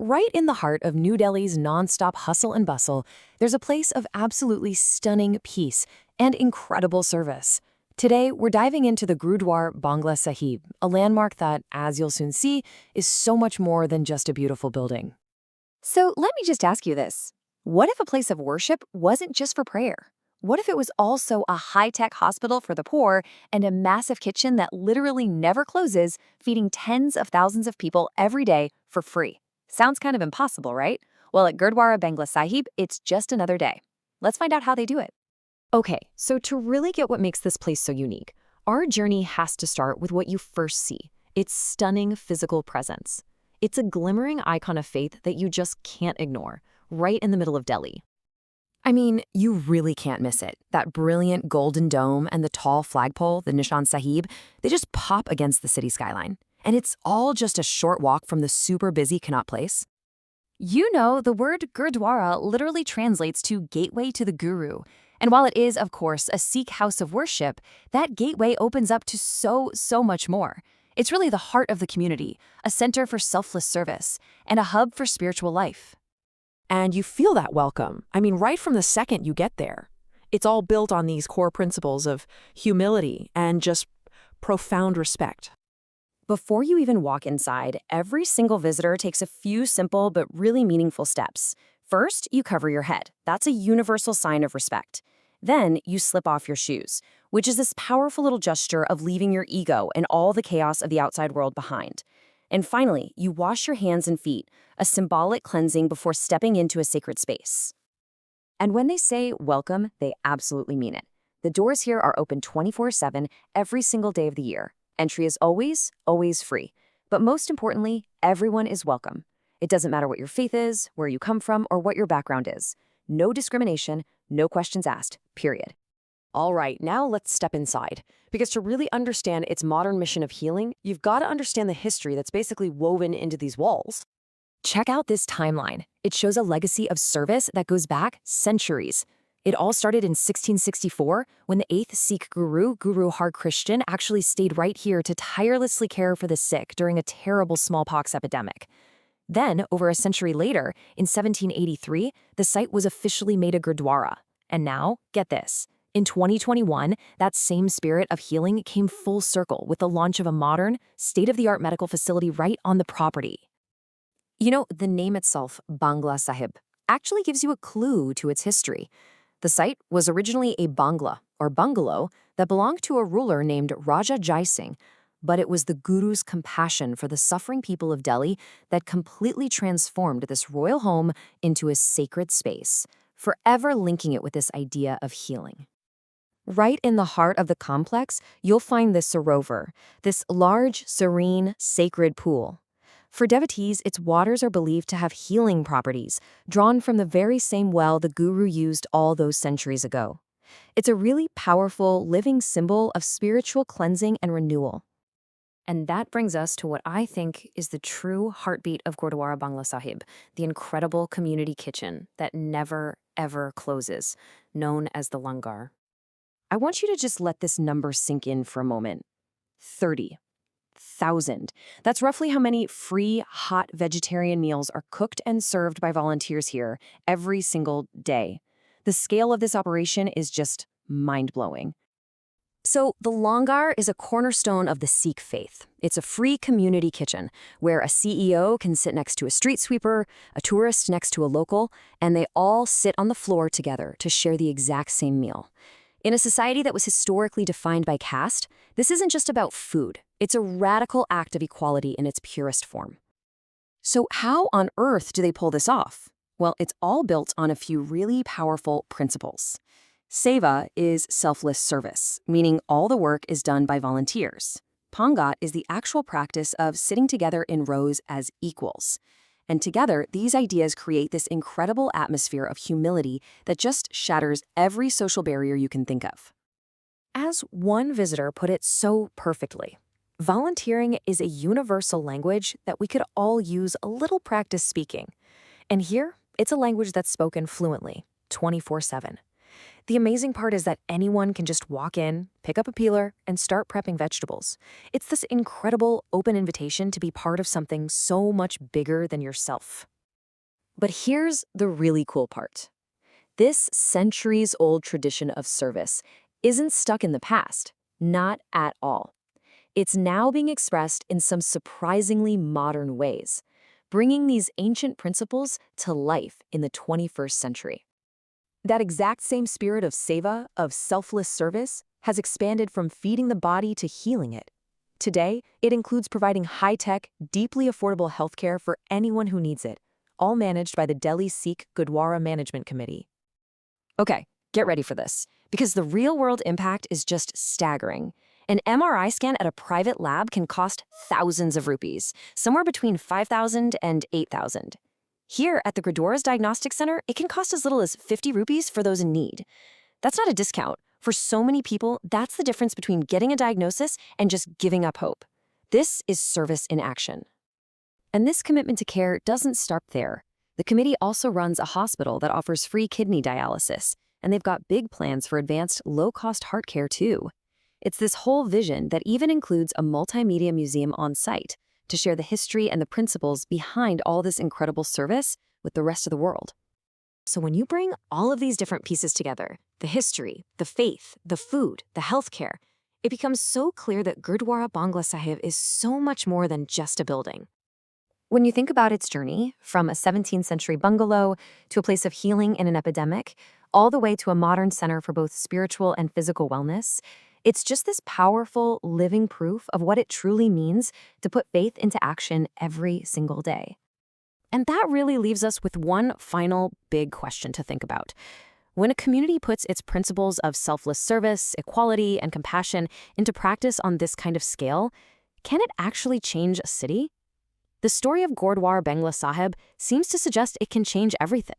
Right in the heart of New Delhi's nonstop hustle and bustle, there's a place of absolutely stunning peace and incredible service. Today, we're diving into the Gurudwara Bangla Sahib, a landmark that, as you'll soon see, is so much more than just a beautiful building. So let me just ask you this. What if a place of worship wasn't just for prayer? What if it was also a high-tech hospital for the poor and a massive kitchen that literally never closes, feeding tens of thousands of people every day for free? Sounds kind of impossible, right? Well, at Gurdwara Bangla Sahib, it's just another day. Let's find out how they do it. Okay, so to really get what makes this place so unique, our journey has to start with what you first see, its stunning physical presence. It's a glimmering icon of faith that you just can't ignore, right in the middle of Delhi. I mean, you really can't miss it. That brilliant golden dome and the tall flagpole, the Nishan Sahib, they just pop against the city skyline. And it's all just a short walk from the super busy Connaught Place. You know, the word Gurdwara literally translates to gateway to the Guru. And while it is, of course, a Sikh house of worship, that gateway opens up to so much more. It's really the heart of the community, a center for selfless service, and a hub for spiritual life. And you feel that welcome. I mean, right from the second you get there. It's all built on these core principles of humility and just profound respect. Before you even walk inside, every single visitor takes a few simple but really meaningful steps. First, you cover your head. That's a universal sign of respect. Then, you slip off your shoes, which is this powerful little gesture of leaving your ego and all the chaos of the outside world behind. And finally, you wash your hands and feet, a symbolic cleansing before stepping into a sacred space. And when they say welcome, they absolutely mean it. The doors here are open 24/7 every single day of the year. Entry is always free. But most importantly, everyone is welcome. It doesn't matter what your faith is, where you come from, or what your background is. No discrimination, no questions asked, period. All right, now let's step inside. Because to really understand its modern mission of healing, you've got to understand the history that's basically woven into these walls. Check out this timeline. It shows a legacy of service that goes back centuries. It all started in 1664 when the 8th Sikh guru, Guru Har Krishan, actually stayed right here to tirelessly care for the sick during a terrible smallpox epidemic. Then, over a century later, in 1783, the site was officially made a Gurdwara. And now, get this, in 2021, that same spirit of healing came full circle with the launch of a modern, state-of-the-art medical facility right on the property. You know, the name itself, Bangla Sahib, actually gives you a clue to its history. The site was originally a Bangla, or bungalow, that belonged to a ruler named Raja Jai Singh, but it was the Guru's compassion for the suffering people of Delhi that completely transformed this royal home into a sacred space, forever linking it with this idea of healing. Right in the heart of the complex, you'll find the Sarovar, this large, serene, sacred pool. For devotees, its waters are believed to have healing properties, drawn from the very same well the Guru used all those centuries ago. It's a really powerful, living symbol of spiritual cleansing and renewal. And that brings us to what I think is the true heartbeat of Gurdwara Bangla Sahib, the incredible community kitchen that never, ever closes, known as the langar. I want you to just let this number sink in for a moment. 30,000. That's roughly how many free, hot vegetarian meals are cooked and served by volunteers here every single day. The scale of this operation is just mind-blowing. So, the langar is a cornerstone of the Sikh faith. It's a free community kitchen where a CEO can sit next to a street sweeper, a tourist next to a local, and they all sit on the floor together to share the exact same meal. In a society that was historically defined by caste, this isn't just about food. It's a radical act of equality in its purest form. So how on earth do they pull this off? Well, it's all built on a few really powerful principles. Seva is selfless service, meaning all the work is done by volunteers. Pangat is the actual practice of sitting together in rows as equals. And together, these ideas create this incredible atmosphere of humility that just shatters every social barrier you can think of. As one visitor put it so perfectly, volunteering is a universal language that we could all use a little practice speaking. And here, it's a language that's spoken fluently, 24/7. The amazing part is that anyone can just walk in, pick up a peeler, and start prepping vegetables. It's this incredible open invitation to be part of something so much bigger than yourself. But here's the really cool part. This centuries-old tradition of service isn't stuck in the past, not at all. It's now being expressed in some surprisingly modern ways, bringing these ancient principles to life in the 21st century. That exact same spirit of seva, of selfless service, has expanded from feeding the body to healing it. Today, it includes providing high-tech, deeply affordable healthcare for anyone who needs it, all managed by the Delhi Sikh Gurdwara Management Committee. Okay, get ready for this, because the real-world impact is just staggering. An MRI scan at a private lab can cost thousands of rupees, somewhere between 5,000 and 8,000. Here at the Gurdwara's Diagnostic Center, it can cost as little as 50 rupees for those in need. That's not a discount. For so many people, that's the difference between getting a diagnosis and just giving up hope. This is service in action. And this commitment to care doesn't stop there. The committee also runs a hospital that offers free kidney dialysis, and they've got big plans for advanced, low-cost heart care too. It's this whole vision that even includes a multimedia museum on site to share the history and the principles behind all this incredible service with the rest of the world. So when you bring all of these different pieces together, the history, the faith, the food, the healthcare, it becomes so clear that Gurdwara Bangla Sahib is so much more than just a building. When you think about its journey, from a 17th century bungalow to a place of healing in an epidemic, all the way to a modern center for both spiritual and physical wellness, it's just this powerful, living proof of what it truly means to put faith into action every single day. And that really leaves us with one final big question to think about. When a community puts its principles of selfless service, equality, and compassion into practice on this kind of scale, can it actually change a city? The story of Gurdwara Bangla Sahib seems to suggest it can change everything.